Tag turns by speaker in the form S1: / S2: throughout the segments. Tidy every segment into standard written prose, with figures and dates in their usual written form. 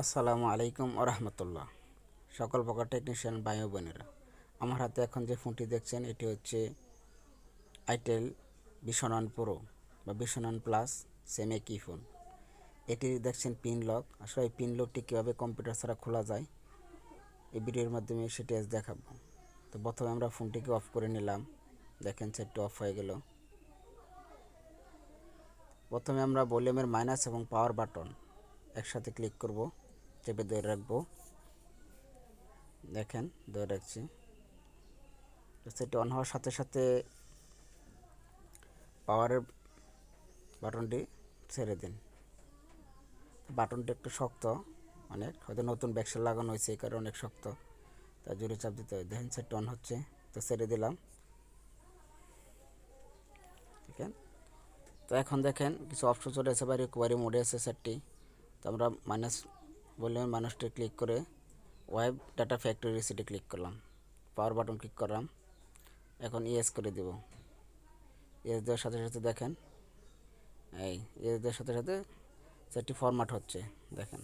S1: আসসালামু আলাইকুম রহমতুল্লাহ। সকল প্রকার টেকনিশিয়ান ভাই ও বোনেরা, আমার হাতে এখন যে ফোনটি দেখছেন এটি হচ্ছে আইটেল ভিশন প্রো বা ভিশন প্লাস সেম একই ফোন। এটি দেখছেন পিন লক। আসলে এই পিন লকটি কীভাবে কম্পিউটার ছাড়া খোলা যায় এই ভিডিওর মাধ্যমে সেটি আজ দেখাবো। তো প্রথমে আমরা ফোনটিকে অফ করে নিলাম। দেখেন সেটটি অফ হয়ে গেল। প্রথমে আমরা ভলিউমের মাইনাস এবং পাওয়ার বাটন একসাথে ক্লিক করব, চেপে ধরে রাখবো। দেখেন ধরে রাখছি। সেটি অন হওয়ার সাথে সাথে পাওয়ারের বাটনটি ছেড়ে দিন। বাটনটি একটু শক্ত, অনেক হয়তো নতুন ব্যাকসেল লাগানো হয়েছে এই কারণে অনেক শক্ত, তাই জোরে চাপ দিতে হয়। দেখেন সেটটি অন হচ্ছে, তো ছেড়ে দিলাম। দেখেন, তো এখন দেখেন কিছু অপশন চলে এসে বা রিকভারি মোডে আছে সেটটি। তো আমরা মাইনাস ভলিউমের মাইনাসটি ক্লিক করে ওয়েব ডাটা ফ্যাক্টরি রিসেটে ক্লিক করলাম, পাওয়ার বাটন ক্লিক করলাম। এখন ইয়েস করে দেব। ইয়েস দেওয়ার সাথে সাথে দেখেন এই ইয়েস দেওয়ার সাথে সাথে সেটটি ফরম্যাট হচ্ছে। দেখেন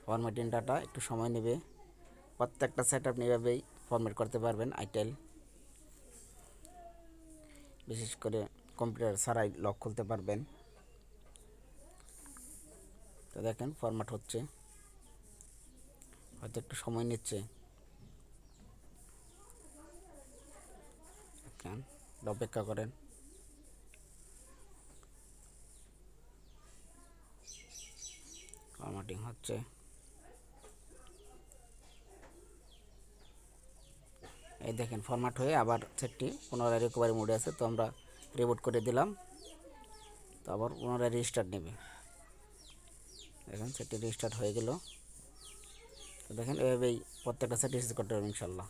S1: ফরম্যাটিং ডাটা একটু সময় নেবে। প্রত্যেকটা সেট আপনি এভাবেই ফরম্যাট করতে পারবেন আইটেল, বিশেষ করে কম্পিউটার ছাড়াই লক খুলতে পারবেন। তো দেখেন ফরম্যাট হচ্ছে, হয়তো একটু সময় নিচ্ছে। অপেক্ষা করেন। ফরম্যাটিং হচ্ছে। এই দেখেন ফরম্যাট হয়ে আবার সেটটি পুনরায় রিকভারি মোডে আছে। তো আমরা রিবুট করে দিলাম, তো আবার পুনরায় রিস্টার্ট নেবে। দেখেন সেটটি রিস্টার্ট হয়ে গেল। তো দেখেন এভাবেই প্রত্যেকটা সেট রিসেট করতে হবে ইনশাল্লাহ।